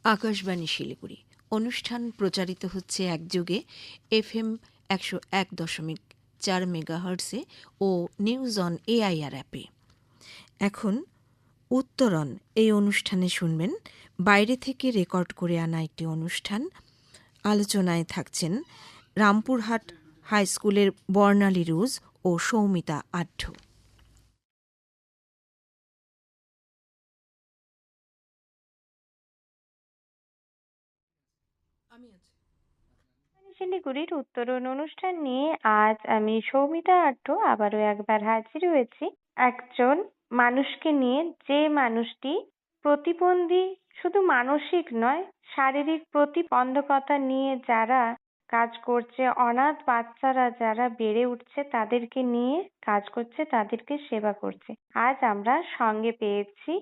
আকাশবাণী শিলিগুড়ি অনুষ্ঠান প্রচারিত হচ্ছে একযোগে FM 101.4 মেগাহার্টজে ও নিউজ অন এআইআর অ্যাপে। এখন উত্তরণ এই অনুষ্ঠানে শুনবেন বাইরে থেকে রেকর্ড করে আনা একটি অনুষ্ঠান। আলোচনায় থাকছেন রামপুরহাট হাই স্কুলের বর্ণালী রোজ ও সৌমিতা আঢ্য। শিলিগুড়ির উত্তরণ অনুষ্ঠান নিয়ে আজ আমি সৌমিতা আঢ্য আবারও একবার হাজির হয়েছি একজন মানুষকে নিয়ে, যে মানুষটি প্রতিবন্ধী শুধু মানসিক নয়, শারীরিক প্রতিবন্ধকতা নিয়ে যারা কাজ করছে, অনাথ বাচ্চারা যারা বেড়ে উঠছে তাদেরকে নিয়ে কাজ করছে, তাদেরকে সেবা করছে। আজ আমরা সঙ্গে পেয়েছি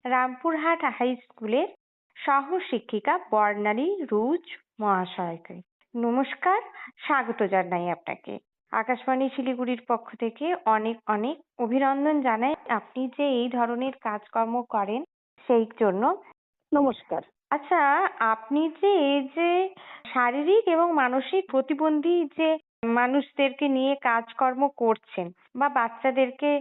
রামপুরহাট হাই স্কুলের সহ শিক্ষিকা বর্ণালী রুজ মহাশয়কে। নমস্কার, স্বাগত জানাই আপনাকে। আকাশবাণী শিলিগুড়ির পক্ষ থেকে অনেক অনেক অভিনন্দন জানাই, আপনি যে এই ধরনের কাজকর্ম করেন সেই জন্য। নমস্কার। আচ্ছা, আপনি যে এই যে শারীরিক এবং মানসিক প্রতিবন্ধী যে মানুষদেরকে নিয়ে কাজকর্ম করছেন বা বাচ্চাদেরকে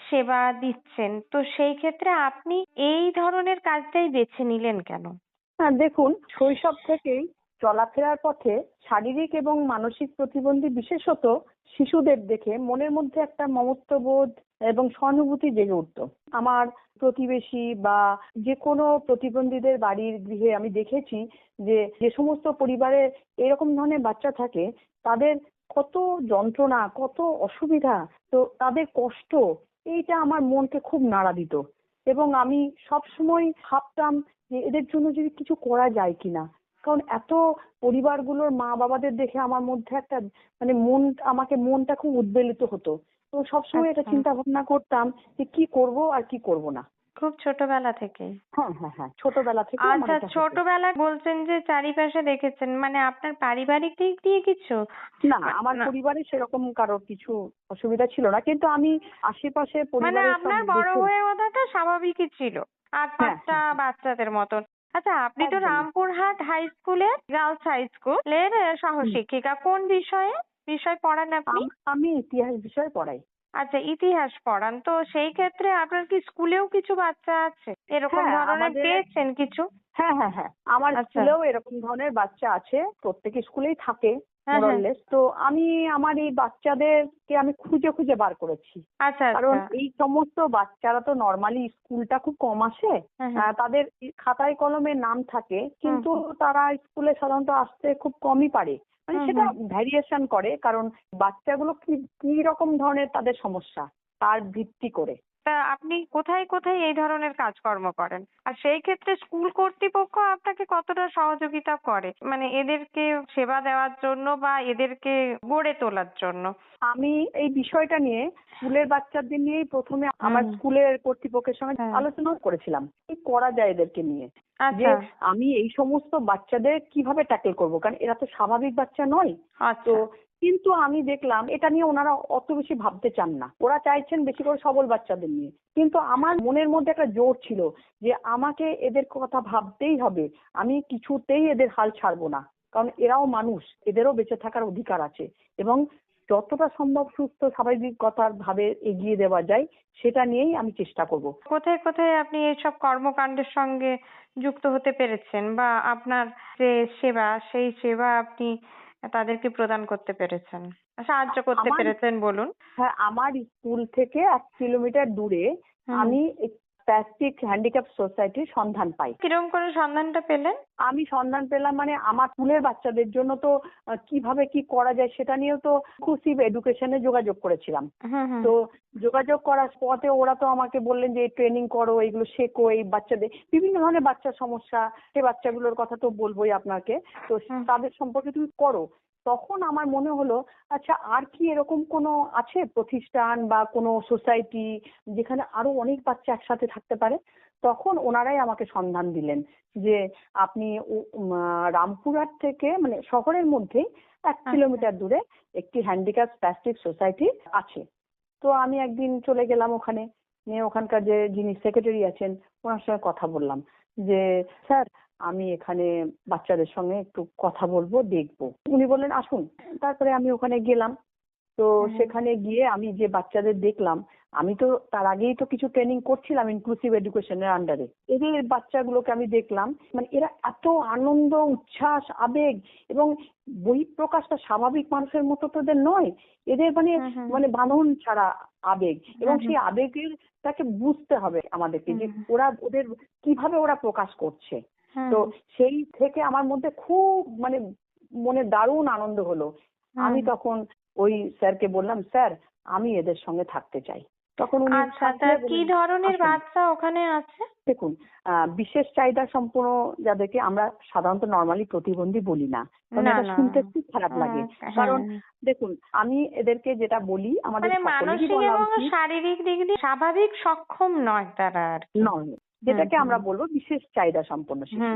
সেবা দিচ্ছেন, তো সেই ক্ষেত্রে আপনি এই ধরনের কাজটাই বেছে নিলেন কেন? হ্যাঁ, দেখুন, শৈশব থেকেই চলাফেরার পথে শারীরিক এবং মানসিক প্রতিবন্ধী বিশেষত শিশুদের দেখে মনের মধ্যে একটা মমত্ববোধ এবং সহানুভূতি জেগে উঠতো। আমার প্রতিবেশী বা যে কোনো প্রতিবন্ধীদের বাড়ির গৃহে আমি দেখেছি যে যে সমস্ত পরিবারে এরকম ধরনের বাচ্চা থাকে তাদের কত যন্ত্রণা, কত অসুবিধা, তো তাদের কষ্ট, এইটা আমার মনকে খুব নাড়া দিত। এবং আমি সব সময় ভাবতাম যে এদের জন্য যদি কিছু করা যায় কিনা, কারণ এত পরিবারগুলোর মা বাবাদের দেখে আমার মধ্যে একটা মানে মনটা খুব উদ্বেলিত হতো। তো সবসময় এটা আচ্ছা, চিন্তা ভাবনা করতাম যে কি করব আর কি করব না। খুব ছোটবেলা থেকে? হ্যাঁ, হ্যাঁ, হ্যাঁ, ছোটবেলা থেকে আমার আচ্ছা, এটা হতো। ছোটবেলায় বলছেন যে চারিপাশে দেখেছেন, মানে আপনার পারিবারিক দিক দিয়ে কিছু? না, আমার না, পরিবারে সেরকম কারোর কিছু অসুবিধা ছিল না, কিন্তু আমি আশেপাশে মানে পরিবারের সব আপনার বড় দেখে। হয়ে ওঠাটা স্বাভাবিকই ছিল, আট হ্যাঁ, পাঁচটা হ্যাঁ, বাচ্চাদের মতন। আচ্ছা, আপনি তো একদমই। রামপুরহাট হাই স্কুলের গার্লস হাই স্কুলের হুম। সহশিক্ষিকা। কোন বিষয় পড়ান আপনি? আমি ইতিহাস বিষয়ে পড়াই। আচ্ছা, ইতিহাস পড়ান। তো সেই ক্ষেত্রে আপনার কি স্কুলেও কিছু বাচ্চা আছে এরকম হ্যাঁ, ধরনের, আমাদের পেয়েছেন কিছু? হ্যাঁ, হ্যাঁ, হ্যাঁ, আমার আচ্ছা, স্কুলেও এরকম ধরনের বাচ্চা আছে, প্রত্যেক স্কুলেই থাকে হ্যাঁ হ্যাঁ, মোরাললেস। তো আমি আমার এই বাচ্চাদেরকে আমি খুঁজে খুঁজে বার করেছি, আচ্ছা কারণ আচ্ছা, এই সমস্ত বাচ্চারা তো নর্মালি স্কুলটা খুব কম আসে। হ্যাঁ হ্যাঁ, তাদের খাতায় কলমে নাম থাকে, হুম কিন্তু তারা স্কুলে সাধারণত আসতে খুব কমই পারে। মানে হুম সেটা হুম। ভ্যারিয়েশন করে, কারণ বাচ্চাগুলো কি কি রকম ধরনের তাদের সমস্যা তার ভিত্তি করে। তা আপনি কোথায় কোথায় এই ধরনের কাজকর্ম করেন, আর সেই ক্ষেত্রে স্কুল কর্তৃপক্ষ আপনাকে কতটা সহযোগিতা করে, মানে এদেরকে সেবা দেওয়ার জন্য বা এদেরকে গড়ে তোলার জন্য? আমি এই বিষয়টা নিয়ে স্কুলের বাচ্চাদের নিয়েই প্রথমে আমার হুম, স্কুলের কর্তৃপক্ষের সঙ্গে হ্যাঁ, আলোচনাও করেছিলাম কি করা যায় এদেরকে নিয়ে, যে আচ্ছা আমি এই সমস্ত বাচ্চাদের কিভাবে ট্যাকেল করব, কারণ এরা তো স্বাভাবিক বাচ্চা নয়। তো আচ্ছা, কিন্তু আমি দেখলাম এটা নিয়ে ওনারা অত বেশি ভাবতে চান না, ওরা চাইছেন বেশি করে সবল বাচ্চাদের নিয়ে। কিন্তু আমার মনের মধ্যে একটা জোর ছিল যে আমাকে এদের কথা ভাবতেই হবে, আমি কিছুতেই এদের হাল ছাড়বো না, কারণ এরাও মানুষ, এদেরও বেঁচে থাকার অধিকার আছে। এবং যতটা সম্ভব সুস্থ স্বাভাবিকতার ভাবে এগিয়ে দেওয়া যায় সেটা নিয়েই আমি চেষ্টা করব। কোথায় কোথায় আপনি এইসব কর্মকাণ্ডের সঙ্গে যুক্ত হতে পেরেছেন, বা আপনার যে সেবা সেই সেবা আপনি তাদেরকে প্রদান করতে পেরেছেন, সাহায্য করতে আমার পেরেছেন, বলুন? হ্যাঁ, আমার স্কুল থেকে 1 কিলোমিটার দূরে হুম, আমি স্প্যাস্টিক হ্যান্ডিক্যাপ সোসাইটির সন্ধান পাই। কিরকম করে সন্ধানটা পেলেন? আমি সন্ধান পেলাম মানে আমার স্কুলের বাচ্চাদের জন্য তো কিভাবে কি করা যায় সেটা নিয়েও তো ইনক্লুসিভ এডুকেশনে যোগাযোগ করেছিলাম। হুম হুম তো যোগাযোগ করার পথে ওরা তো আমাকে বললেন যে ট্রেনিং করো, এগুলো শেখো, এই বাচ্চাদের বিভিন্ন ধরনের বাচ্চার সমস্যা, সে বাচ্চাগুলোর কথা তো বলবোই আপনাকে, তো হুম। তাদের সম্পর্কে তুমি করো। তখন আমার মনে হলো, আচ্ছা আর কি এরকম কোনো আছে প্রতিষ্ঠান বা কোনো সোসাইটি যেখানে আরো অনেক বাচ্চা একসাথে থাকতে পারে। তখন ওনারাই আমাকে সন্ধান দিলেন যে আপনি রামপুরহাট থেকে মানে শহরের মধ্যেই 1 কিলোমিটার দূরে একটি হ্যান্ডিক্যাপ স্প্যাস্টিক সোসাইটি আছে। তো আমি একদিন চলে গেলাম ওখানে, নিয়ে ওখানকার যিনি সেক্রেটারি আছেন ওনার সঙ্গে কথা বললাম যে স্যার আমি এখানে বাচ্চাদের সঙ্গে একটু কথা বলবো, দেখবো। উনি বললেন আসুন। তারপরে আমি ওখানে গেলাম। তো সেখানে গিয়ে আমি যে বাচ্চাদের দেখলাম, আমি তো তার আগেই তো কিছু ট্রেনিং করছিলাম ইনক্লুসিভ এডুকেশনের আন্ডারে। এদের বাচ্চাগুলোকে আমি দেখলাম, মানে এরা এত আনন্দ, উচ্ছ্বাস, আবেগ এবং বহিঃপ্রকাশটা স্বাভাবিক মানুষের মতো তো এদের নয়। এদের মানে মানে বাঁধন ছাড়া আবেগ, এবং সেই আবেগের তাকে বুঝতে হবে আমাদেরকে যে ওদের কিভাবে ওরা প্রকাশ করছে। তো সেই থেকে আমার মধ্যে খুব মানে মনে দারুণ আনন্দ হলো। আমি তখন ওই স্যারকে বললাম, স্যার আমি এদের সঙ্গে থাকতে চাই। তখন উনি আচ্ছা, তা কি ধরনের বাচ্চা ওখানে আছে? দেখুন, বিশেষ চাহিদা সম্পন্ন যাদেরকে আমরা সাধারণত নর্মালি প্রতিবন্ধী বলি না, কারণ না এটা না শুনতে খুব খারাপ লাগে। কারণ দেখুন, আমি এদেরকে যেটা বলি, আমাদের মানে সকলেরই মানসিক বলা এবং উচিত শারীরিক দিক দিয়ে স্বাভাবিক সক্ষম নয় তারা আর কি। নয়, যেটাকে আমরা বলবো বিশেষ চাহিদা সম্পন্ন শিশু।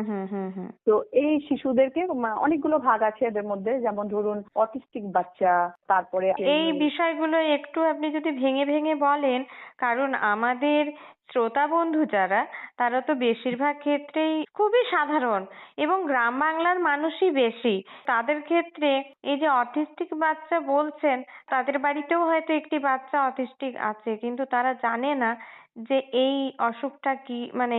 তো এই শিশুদেরকে অনেকগুলো ভাগ আছে এদের মধ্যে, যেমন ধরুন অটিস্টিক বাচ্চা, তারপরে এই বিষয়গুলো একটু আপনি যদি ভেঙে ভেঙে বলেন, কারণ আমাদের শ্রোতা বন্ধু যারা, তারা তো বেশিরভাগ ক্ষেত্রেই খুবই সাধারণ এবং গ্রাম বাংলার মানুষই বেশি। তাদের ক্ষেত্রে এই যে অটিস্টিক বাচ্চা বলছেন, তাদের বাড়িতেও হয়তো একটি বাচ্চা অটিস্টিক আছে, কিন্তু তারা জানে না যে এই অসুখটা কি, মানে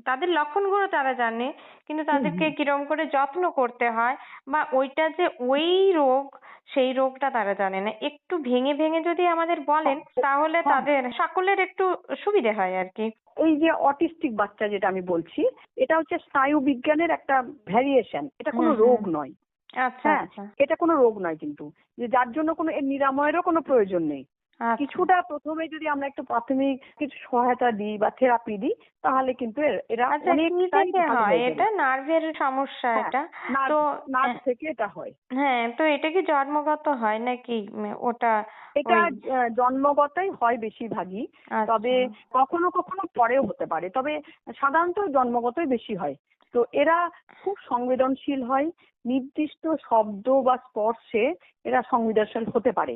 তাদের লক্ষণগুলো তারা জানে, কিন্তু তাদেরকে কিরকম করে যত্ন করতে হয় বা ওইটা যে ওই রোগ, সেই রোগটা তারা জানে না। একটু ভেঙে ভেঙে যদি আমাদের বলেন, তাহলে তাদের সকলের একটু সুবিধে হয় আর কি। এই যে অটিস্টিক বাচ্চা যেটা আমি বলছি, এটা হচ্ছে স্নায়ু বিজ্ঞানের একটা ভ্যারিয়েশন, এটা কোনো রোগ নয়। আচ্ছা হ্যাঁ, আচ্ছা এটা কোনো রোগ নয়, কিন্তু যে যার জন্য কোনো এর নিরাময়েরও কোনো প্রয়োজন নেই। আচ্ছা। কিছুটা প্রথমে যদি আমরা একটু প্রাথমিক কিছু সহায়তা দিই বা থেরাপি দিই, তাহলে কিন্তু এরা আচ্ছা, কি অনেকটাই থেকে ভালো হয় হয়ে যাবে। এটা? নার্ভের সমস্যা হ্যাঁ, এটা? তো নার্ভ থেকে এটা হয়। হ্যাঁ, তো এটা কি জন্মগত হয় নাকি ওটা এটা ওই? জন্মগতই হয় বেশিরভাগই, তবে আচ্ছা। কখনো কখনো পরেও হতে পারে, তবে সাধারণত জন্মগতই বেশি হয়। তো এরা খুব সংবেদনশীল হয়, নির্দিষ্ট শব্দ বা স্পর্শে এরা সংবেদনশীল হতে পারে।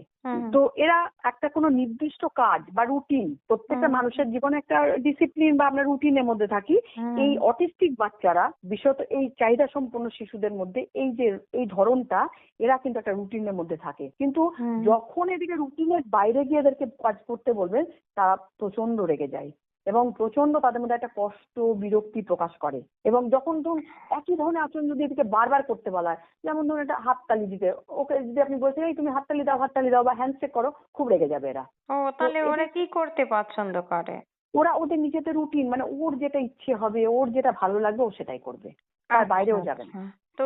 তো এরা একটা কোনো নির্দিষ্ট কাজ বা রুটিন, প্রত্যেকটা মানুষের জীবনে একটা ডিসিপ্লিন বা আমরা রুটিনের মধ্যে থাকি। এই অটিস্টিক বাচ্চারা, বিশেষত এই চাহিদা সম্পন্ন শিশুদের মধ্যে এই যে এই ধরনটা, এরা কিন্তু একটা রুটিনের মধ্যে থাকে। কিন্তু যখন এদিকে রুটিনের বাইরে গিয়ে এদেরকে কাজ করতে বলবেন, তারা প্রচন্ড রেগে যায় এবং প্রচন্ড তাদের মধ্যে একটা কষ্ট, বিরক্তি প্রকাশ করে। এবং যখন ধরুন একই ধরনের আচরণ যদি এদিকে বারবার করতে বলা হয়, যেমন ধরুন একটা হাততালি দিতে, ওকে যদি আপনি বলছেন এই তুমি হাততালি দাও বা হ্যান্ডশেক করো, খুব রেগে যাবে এরা। ও, তাহলে ওরা কি করতে পছন্দ করে? ওরা ওদের নিজেদের রুটিন, মানে ওর যেটা ইচ্ছে হবে, ওর যেটা ভালো লাগবে, ও সেটাই করবে, তার বাইরেও যাবে না। তো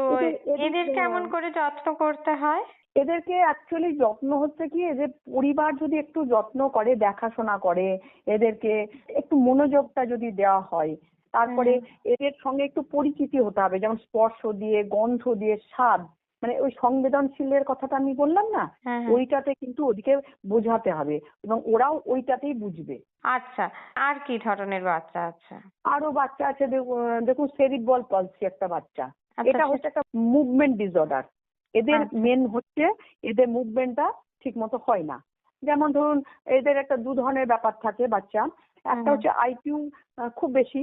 এদের কেমন করে যত্ন করতে হয়? এদেরকে অ্যাকচুয়ালি যত্ন হচ্ছে কি, এদের পরিবার যদি একটু যত্ন করে, দেখাশোনা করে, এদেরকে একটু মনোযোগটা যদি দেওয়া হয়, তারপরে এদের সঙ্গে একটু পরিচিতি হতে হবে, যেমন স্পর্শ দিয়ে, গন্ধ দিয়ে, স্বাদ, মানে ওই সংবেদনশীলের কথাটা আমি বললাম না, ওইটাতে কিন্তু ওদিকে বোঝাতে হবে এবং ওরাও ওইটাতেই বুঝবে। আচ্ছা, আর কি ধরনের বাচ্চা আছে? আরো বাচ্চা আছে, দেখুন সেরিব্রাল পলসি একটা বাচ্চা, এটা হচ্ছে একটা মুভমেন্ট ডিসঅর্ডার। এদের মেন হচ্ছে এদের মুভমেন্টটা ঠিক মতো হয় না। যেমন ধরুন এদের একটা দু ধরনের ব্যাপার থাকে বাচ্চা, একটা হচ্ছে আইকিউ খুব বেশি,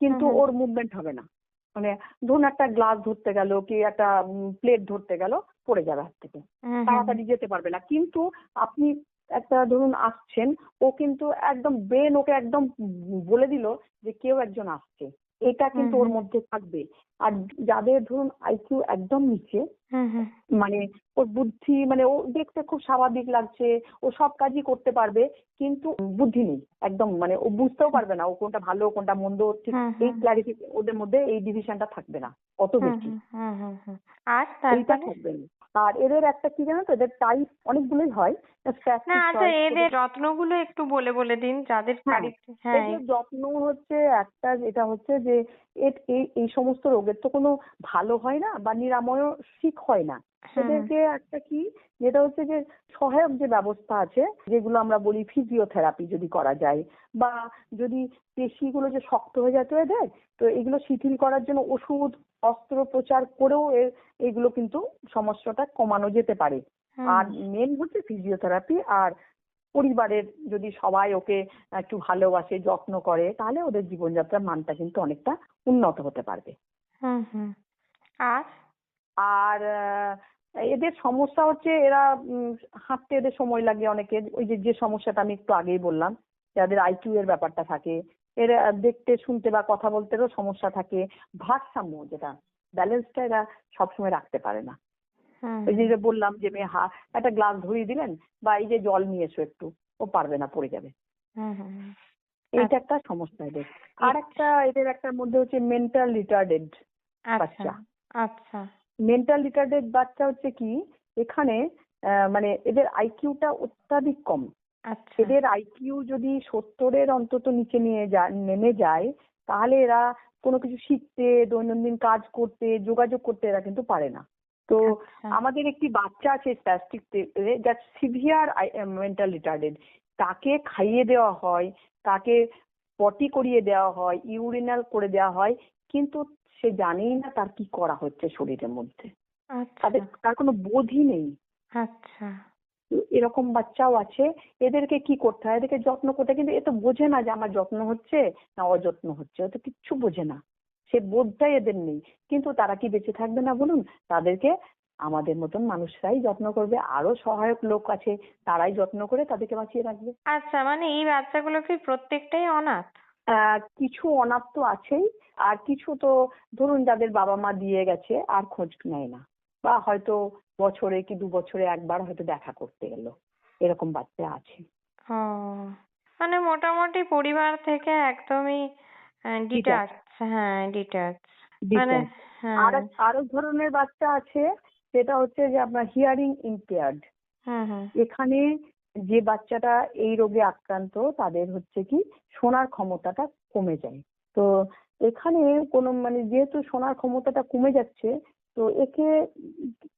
কিন্তু ওর মুভমেন্ট হবে না। মানে ধরুন একটা গ্লাস ধরতে গেল কি একটা প্লেট ধরতে গেল, পড়ে যাবে হাত থেকে, তাড়াতাড়ি যেতে পারবে না। কিন্তু আপনি একটা ধরুন আসছেন, ও কিন্তু একদম ব্রেন ওকে একদম বলে দিল যে কেউ একজন আসছে, এটা কিন্তু ওর মধ্যে থাকবে। আর যাদের ধরুন আইকিউ একদম নিচে, মানে ওর বুদ্ধি, মানে ও দেখতে খুব স্বাভাবিক লাগছে, ও সব কাজই করতে পারবে, কিন্তু বুদ্ধি নেই একদম, মানে ও বুঝতেও পারবে না ও কোনটা ভালো কোনটা মন্দ, ঠিক এই ক্লারিফিকেশন ওদের মধ্যে, এই ডিভিশনটা থাকবে না অত বেশি, আর এইটা থাকবে না। আর এদের একটা কি জানো তো, এদের টাইপ অনেকগুলোই হয়। না, আচ্ছা, এদের যত্নগুলো একটু বলে বলে দিন যাদের বাড়িতে। এদের যত্ন হচ্ছে একটা, যেটা হচ্ছে যে এই সমস্ত রোগের তো কোনো ভালো হয় না বা নিরাময়ও ঠিক হয় না। এদেরকে একটা কি, যেটা হচ্ছে যে সহায়ক যে ব্যবস্থা আছে, যেগুলো আমরা বলি ফিজিওথেরাপি যদি করা যায়, বা যদি পেশিগুলো যে শক্ত হয়ে যেত এদের, তো এগুলো শিথিল করার জন্য ওষুধ, অস্ত্রোপচার করেও এগুলো কিন্তু সমস্যাটা কমানো যেতে পারে। আর মেন হচ্ছে ফিজিওথেরাপি। আর পরিবারের যদি সবাই ওকে একটু ভালোবাসে, যত্ন করে, তাহলে ওদের জীবনযাত্রার মানটা কিন্তু অনেকটা উন্নত হতে পারবে। হুম হুম। আর? আর এদের সমস্যা হচ্ছে এরা হাঁটতে এদের সময় লাগে অনেকের, ওই যে যে সমস্যাটা আমি একটু আগেই বললাম, যাদের আইকিউ এর ব্যাপারটা থাকে, এরা দেখতে শুনতে বা কথা বলতেও সমস্যা থাকে। ভারসাম্য যেটা, ব্যালেন্সটা এরা সবসময় রাখতে পারে না। হুম ওই যে হুম। যে বললাম যে একটা গ্লাস ধরিয়ে দিলেন বা এই যে জল নিয়ে এসো একটু, ও পারবে না, পড়ে যাবে। হুম হুম হুম। এইটা আচ্ছা। একটা সমস্যা এদের। এ- আর একটা এদের একটার মধ্যে হচ্ছে মেন্টাল রিটার্ডেড আচ্ছা বাচ্চা। আচ্ছা মেন্টাল রিটার্ডেড বাচ্চা হচ্ছে কি, এখানে মানে এদের আইকিউটা অত্যাধিক কম। আচ্ছা এদের আইকিউ যদি 70-এর অন্তত নিচে নেমে যায়, তাহলে এরা কোনো কিছু শিখতে, দৈনন্দিন কাজ করতে, যোগাযোগ করতে এরা কিন্তু পারে না। তো আচ্ছা আমাদের একটি বাচ্চা আছে স্প্যাস্টিক, যা সিভিয়ার মেন্টাল রিটার্ডেড। তাকে খাইয়ে দেওয়া হয়, তাকে পটি করিয়ে দেওয়া হয়, ইউরিনাল করে দেওয়া হয়, কিন্তু সে জানেই না তার কি করা হচ্ছে শরীরের মধ্যে। আচ্ছা তার কোনো বোধই নেই। আচ্ছা। এরকম বাচ্চাও আছে। এদেরকে কি করতে হয়, এদেরকে যত্ন করতে হয়, কিন্তু এ তো বোঝে না যে আমার যত্ন হচ্ছে না অযত্ন হচ্ছে, ও তো কিচ্ছু বোঝে না। সে বোধটাই এদের নেই। কিন্তু তারা কি বেঁচে থাকবে না বলুন? তাদেরকে আমাদের মতন মানুষরাই যত্ন করবে, আরো সহায়ক লোক আছে, তারাই যত্ন করে তাদেরকে বাঁচিয়ে রাখবে। আচ্ছা, মানে এই বাচ্চাগুলো কি প্রত্যেকটাই অনাথ? কিছু অনাথ তো আছেই, আর কিছু তো ধরুন যাদের বাবা মা দিয়ে গেছে আর খোঁজ নেয় না, বা হয়তো বছরে কি 2 বছরে একবার হয়তো দেখা করতে এলো, এরকম বাচ্চা আছে। ও, মানে মোটামুটি পরিবার থেকে একদমই ডিটাচ, ডিটাচ। হ্যাঁ, ডিটাচ। মানে ডিটাচ। হ্যাঁ। আরো ধরনের বাচ্চা আছে, সেটা হচ্ছে যে আপনার হিয়ারিং ইম্পেয়ার্ড। হুম হুম। এখানে যে বাচ্চাটা এই রোগে আক্রান্ত, তাদের হচ্ছে কি শোনার ক্ষমতাটা কমে যায়। তো এখানে কোনো মানে যেহেতু শোনার ক্ষমতাটা কমে যাচ্ছে, তো একে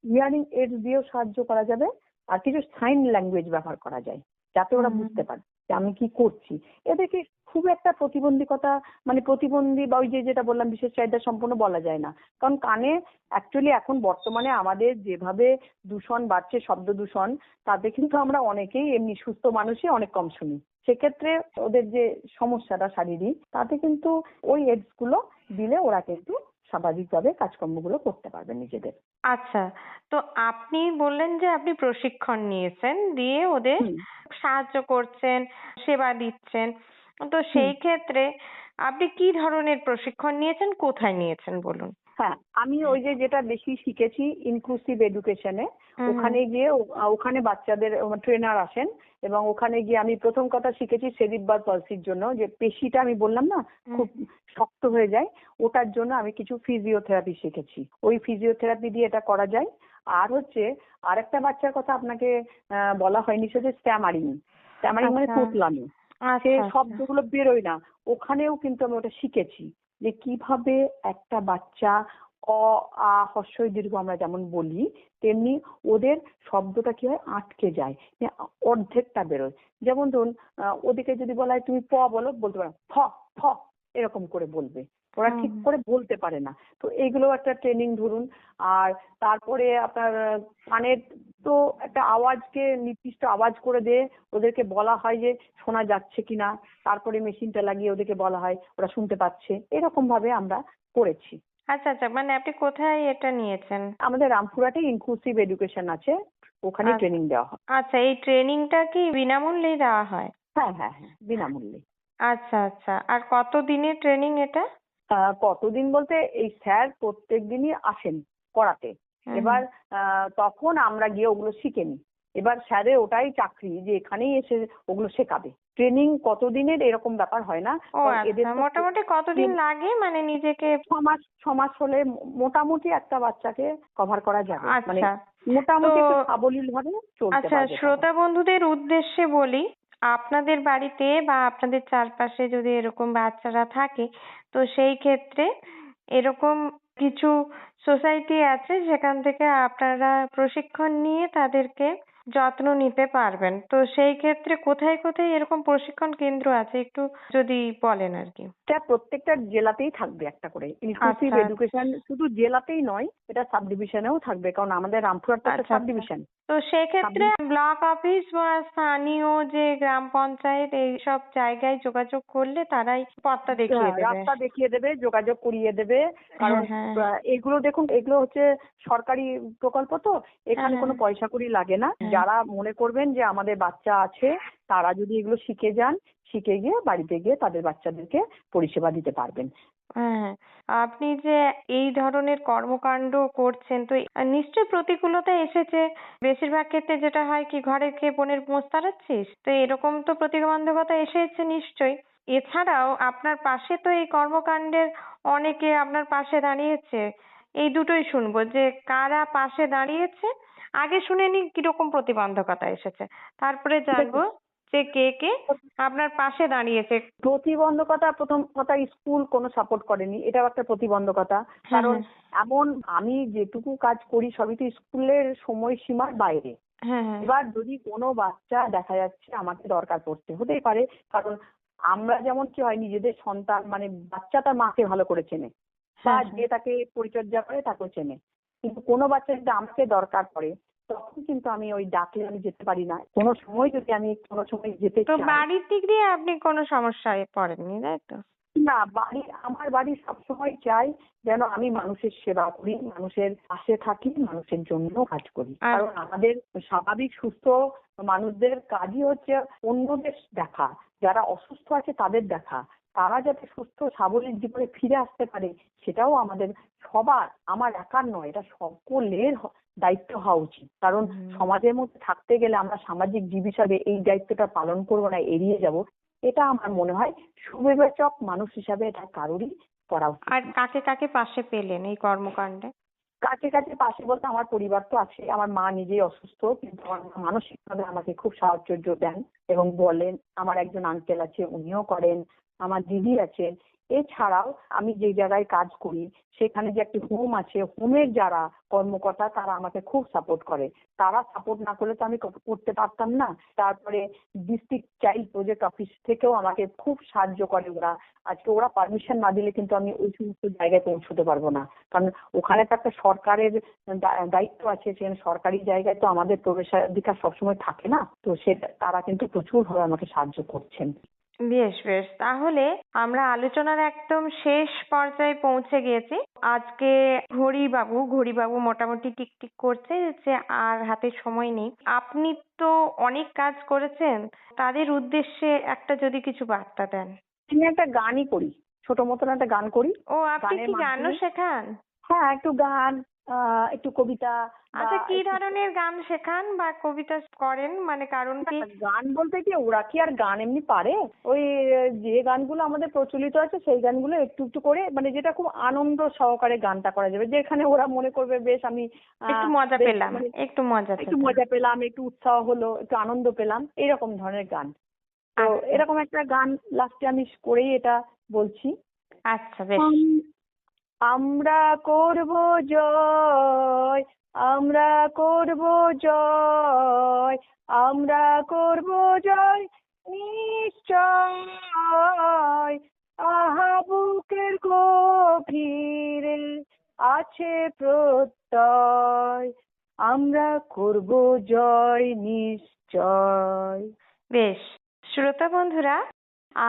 হিয়ারিং এইডস দিয়েও সাহায্য করা যাবে, আর কিছু সাইন ল্যাঙ্গুয়েজ ব্যবহার করা যায়, যাতে ওরা হুম হুম। বুঝতে পারে যে আমি কি করছি। এদেরকে খুব একটা প্রতিবন্ধকতা, মানে প্রতিবন্ধী বা ওই যে যেটা বললাম বিশেষ চাহিদা সম্পূর্ণ বলা যায় না। কারণ কানে অ্যাকচুয়ালি এখন বর্তমানে আমাদের যেভাবে দূষণ বাড়ছে, শব্দ দূষণ, তাতে কিন্তু আমরা অনেকেই এমনি সুস্থ মানুষই অনেক কম শুনি। সেক্ষেত্রে ওদের যে সমস্যাটা শারীরিক, তাতে কিন্তু ওই এডস গুলো দিলে ওরা কিন্তু স্বাভাবিকভাবে কাজকর্মগুলো করতে পারবে নিজেদের। আচ্ছা, তো আপনি বললেন যে আপনি প্রশিক্ষণ নিয়েছেন, দিয়ে ওদের হুম সাহায্য করছেন, সেবা দিচ্ছেন। তো হুম। সেই ক্ষেত্রে আপনি কি ধরনের প্রশিক্ষণ নিয়েছেন, কোথায় নিয়েছেন বলুন? হ্যাঁ, আমি ওই যে যেটা বেশি শিখেছি ইনক্লুসিভ এডুকেশনে, হুম হুম। ওখানে গিয়ে ওখানে বাচ্চাদের ট্রেনার আসেন, এবং ওখানে গিয়ে আমি প্রথম কথা শিখেছি সেরিব্রাল পলসির জন্য, যে পেশিটা আমি বললাম না হুম। খুব শক্ত হয়ে যায়, ওটার জন্য আমি কিছু ফিজিওথেরাপি শিখেছি। ওই ফিজিওথেরাপি দিয়ে এটা করা যায়। আর হচ্ছে আরেকটা বাচ্চার কথা আপনাকে বলা হয়নি, সেটা স্ট্যামারিং। স্ট্যামারিং মানে আচ্ছা তোতলানো, সে আচ্ছা আচ্ছা। শব্দগুলো বেরোয় না। ওখানেও কিন্তু আমি ওটা শিখেছি, যে কিভাবে একটা বাচ্চা অ আ হ্রস্বই দীর্ঘ আমরা যেমন বলি, তেমনি ওদের শব্দটা কি হয়, আটকে যায়, অর্ধেকটা বেরোয়। যেমন ধরুন ওদিকে যদি বলা হয় তুমি প বলো, বলতে পারে ফ ফ, এরকম করে বলবে, ওরা হুম ঠিক হুম। করে বলতে পারে না। তো এইগুলো একটা ট্রেনিং ধরুন। আর তারপরে আপনার কানের তো একটা আওয়াজকে নির্দিষ্ট আওয়াজ করে দিয়ে ওদেরকে বলা হয় যে শোনা যাচ্ছে কিনা, তারপরে মেশিনটা লাগিয়ে ওদেরকে বলা হয় ওরা শুনতে পাচ্ছে, এরকম ভাবে আমরা করেছি। আচ্ছা আচ্ছা, মানে আপনি কোথায় এটা নিয়েছেন? আমাদের রামপুরহাটে ইনক্লুসিভ এডুকেশন আছে, ওখানেই আচ্ছা ট্রেনিং দেওয়া হয়। আচ্ছা, এই ট্রেনিংটা কি বিনামূল্যেই দেওয়া হয়? হ্যাঁ হ্যাঁ হ্যাঁ, বিনামূল্যে। আচ্ছা আচ্ছা, আর কত দিনের ট্রেনিং এটা? কতদিন বলতে এই স্যার প্রত্যেক দিনই আসেন করাতে। হুম হুম। এবার তখন আমরা গিয়ে ওগুলো শিখে নিই। এবার স্যারের ওটাই চাকরি যে এখানেই এসে ওগুলো শেখাবে। ট্রেনিং কতদিনের এরকম ব্যাপার হয় না, ও কারণ এদের আচ্ছা, তো মোটামুটি কতদিন লাগে মানে নিজেকে? 6 মাস হলে মোটামুটি একটা বাচ্চাকে কভার করা যাবে, মানে আচ্ছা, তো মোটামুটি একটু সাবলীল ভাবে চলতে আচ্ছা, পারবে তখন। শ্রোতা বন্ধুদের উদ্দেশ্যে বলি, আপনাদের বাড়িতে বা আপনাদের চারপাশে যদি এরকম বাচ্চারা থাকে, তো সেই ক্ষেত্রে এরকম কিছু সোসাইটি আছে যেখান থেকে আপনারা প্রশিক্ষণ নিয়ে তাদেরকে যত্ন নিতে পারবেন। তো সেই ক্ষেত্রে কোথায় কোথায় এরকম প্রশিক্ষণ কেন্দ্র আছে একটু যদি বলেন আর কি। এটা প্রত্যেকটা জেলাতেই থাকবে একটা করে ইনক্লুসিভ আচ্ছা এডুকেশন, শুধু জেলাতেই নয়, এটা সাব ডিভিশনেও থাকবে, কারণ আমাদের রামপুরহাট তো একটা আচ্ছা সাব আচ্ছা। ডিভিশন। তো সেক্ষেত্রে ব্লক অফিস বা স্থানীয় যে গ্রাম পঞ্চায়েত এইসব জায়গায় যোগাযোগ করলে তারাই পথটা দেখিয়ে দেবে। রাস্তা দেখিয়ে দেবে, যোগাযোগ করিয়ে দেবে, কারণ হ্যাঁ। এগুলো দেখুন, এগুলো হচ্ছে সরকারি প্রকল্প, তো এখানে হ্যাঁ, কোনো পয়সা কড়ি লাগে না। হ্যাঁ। যারা মনে করবেন যে আমাদের বাচ্চা আছে, তারা যদি এগুলো শিখে যান, শিখে গিয়ে বাড়িতে গিয়ে তাদের বাচ্চাদেরকে পরিষেবা দিতে পারবেন। হ্যাঁ, আপনি যে এই ধরনের কর্মকাণ্ড করছেন তো নিশ্চয়ই প্রতিকূলতা এসেছে। বেশিরভাগ ক্ষেত্রে যেটা হয় কি ঘরে খেয়ে বোনের মোষ তাড়াচ্ছিস, তো এরকম তো প্রতিবন্ধকতা এসেছে নিশ্চয়ই। এছাড়াও আপনার পাশে তো এই কর্মকাণ্ডের অনেকে আপনার পাশে দাঁড়িয়েছে। এই দুটোই শুনবো যে কারা পাশে দাঁড়িয়েছে। আগে শুনে নি কিরকম প্রতিবন্ধকতা এসেছে, তারপরে জানবো যে কে কে আপনার পাশে দাঁড়িয়েছে। প্রতিবন্ধকতা, প্রথম কথা, স্কুল কোনো সাপোর্ট করেনি, এটাও একটা প্রতিবন্ধকতা। হ্যাঁ কারণ হ্যাঁ এমন, আমি যেটুকু কাজ করি সবই তো স্কুলের সময়সীমার বাইরে। হ্যাঁ হ্যাঁ এবার যদি কোনো বাচ্চা দেখা যাচ্ছে আমাকে দরকার পড়ছে, হতেই পারে, কারণ আমরা যেমন কি হয়, নিজেদের সন্তান মানে বাচ্চা তার মাকে ভালো করে চেনে, বা হ্যাঁ যে তাকে পরিচর্যা করে তাকেও চেনে। কিন্তু কোনো বাচ্চা যদি আমাকে দরকার পড়ে, তখন কিন্তু আমি ওই ডাকলে আমি যেতে পারি না। কোনো সময় যদি আমি কোনো সময় যেতে তো চাই, বাড়ির দিক দিয়ে আপনি কোনো সমস্যায় পড়েননি তাই তো? না, আমার বাড়ি সবসময় চাই যেন আমি মানুষের সেবা করি, মানুষের পাশে থাকি, মানুষের জন্য কাজ করি। আর কারণ আমাদের স্বাভাবিক সুস্থ মানুষদের কাজই হচ্ছে অন্যদের দেখা, যারা অসুস্থ আছে তাদের দেখা, তারা যাতে সুস্থ স্বাভাবিক জীবনে ফিরে আসতে পারে, সেটাও আমাদের সবার, আমার একার নয়, এটা সকলের দায়িত্ব হওয়া উচিত। কারণ সমাজের মধ্যে থাকতে গেলে আমরা সামাজিক জীব হিসাবে এই দায়িত্বটা পালন করবো না, এড়িয়ে যাব, এটা আমার মনে হয় সুবিবেচক মানুষ হিসাবে এটা কারোরই করা উচিত আর না। কাকে কাকে পাশে পেলেন এই কর্মকাণ্ডে? কাছে কাছে পাশে বলতে আমার পরিবার তো আছে, আমার মা নিজেই অসুস্থ, কিন্তু আমার মা মানসিকভাবে আমাকে খুব সাহায্য দেন এবং বলেন। আমার একজন আঙ্কেল আছে, উনিও করেন, আমার দিদি আছেন। এছাড়াও আমি যে জায়গায় কাজ করি সেখানে যে একটি হোম আছে, হোমের যারা কর্মকর্তা তারা আমাকে খুব সাপোর্ট করে। তারা সাপোর্ট না করলে তো আমি করতে পারতাম না। তারপরে ডিস্ট্রিক্ট চাইল্ড প্রজেক্ট অফিস থেকেও আমাকে খুব সাহায্য করে ওরা। আজকে ওরা পারমিশন না দিলে কিন্তু আমি ওই সমস্ত জায়গায় পৌঁছতে পারবো না, কারণ ওখানে তো একটা সরকারের দায়িত্ব আছে। সেখানে সরকারি জায়গায় তো আমাদের প্রবেশাধিকার সবসময় থাকে না, তো সেটা তারা কিন্তু প্রচুর ভাবে আমাকে সাহায্য করছেন। বেশ বেশ, তাহলে আমরা আলোচনার একদম শেষ পর্যায়ে পৌঁছে গিয়েছি। আজকে ঘড়িবাবু মোটামুটি টিকটিক করছে যে আর হাতে সময় নেই। আপনি তো অনেক কাজ করেছেন, তাদের উদ্দেশ্যে একটা যদি কিছু বার্তা দেন। আমি একটা গানই করি, ছোট মতন একটা গান করি। ও, আপনি গানের কি গানও মাধ্যমে, শেখান? হ্যাঁ, একটু গান, একটু কবিতা, বা আচ্ছা, কি একটু ধরনের গান শেখান বা কবিতা করেন, মানে কারণ কি? গান বলতে কি, ওরা কি আর গান এমনি পারে? ওই যে গানগুলো আমাদের প্রচলিত আছে সেই গানগুলো একটু একটু করে, মানে যেটা খুব আনন্দ সহকারে গানটা করা যাবে, যেখানে ওরা মনে করবে বেশ আমি একটু মজা বেশ পেলাম, মানে একটু মজা একটু পেলাম। মজা পেলাম, একটু উৎসাহ হলো, একটু আনন্দ পেলাম, এরকম ধরনের গান। তো আচ্ছা এরকম একটা গান লাস্টে আমি করেই এটা বলছি। আচ্ছা, বেশ। আমরা করব জয়, আমরা করব জয়, আমরা করব জয় নিশ্চয়। আহা বুকের গভীরে আছে প্রত্যয়, আমরা করব জয় নিশ্চয়। বেশ, শ্রোতা বন্ধুরা,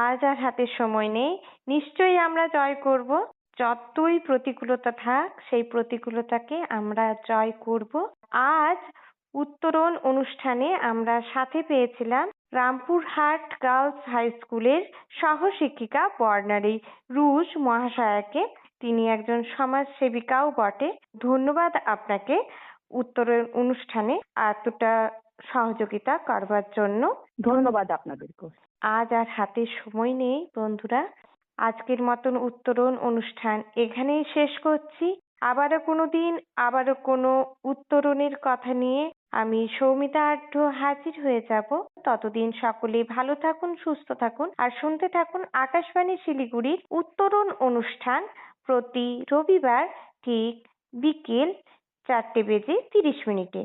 আজ আর হাতে সময় নেই। নিশ্চয়ই আমরা জয় করব। যতই প্রতিকূলতা থাক সেই প্রতিকূলতাকে আমরা জয় করব। আজ উত্তরণ অনুষ্ঠানে আমরা সাথে পেয়েছিলাম রামপুরহাট গার্লস হাই স্কুলের সহশিক্ষিকা বর্ণালী রুশ মহাশয়াকে। তিনি একজন সমাজসেবিকাও বটে। ধন্যবাদ আপনাকে উত্তরণ অনুষ্ঠানে এতটা সহযোগিতা করবার জন্য। ধন্যবাদ আপনাদেরকে। আজ আর হাতে সময় নেই বন্ধুরা। আজকের মতন উত্তরণ অনুষ্ঠান এখানেই শেষ করছি। আবারও কোনো দিন, আবারও কোনো উত্তরণের কথা নিয়ে আমি সৌমিতা আঢ্য হাজির হয়ে যাব। ততদিন সকলে ভালো থাকুন, সুস্থ থাকুন, আর শুনতে থাকুন আকাশবাণী শিলিগুড়ির উত্তরণ অনুষ্ঠান প্রতি রবিবার ঠিক বিকেল 4:30 মিনিটে।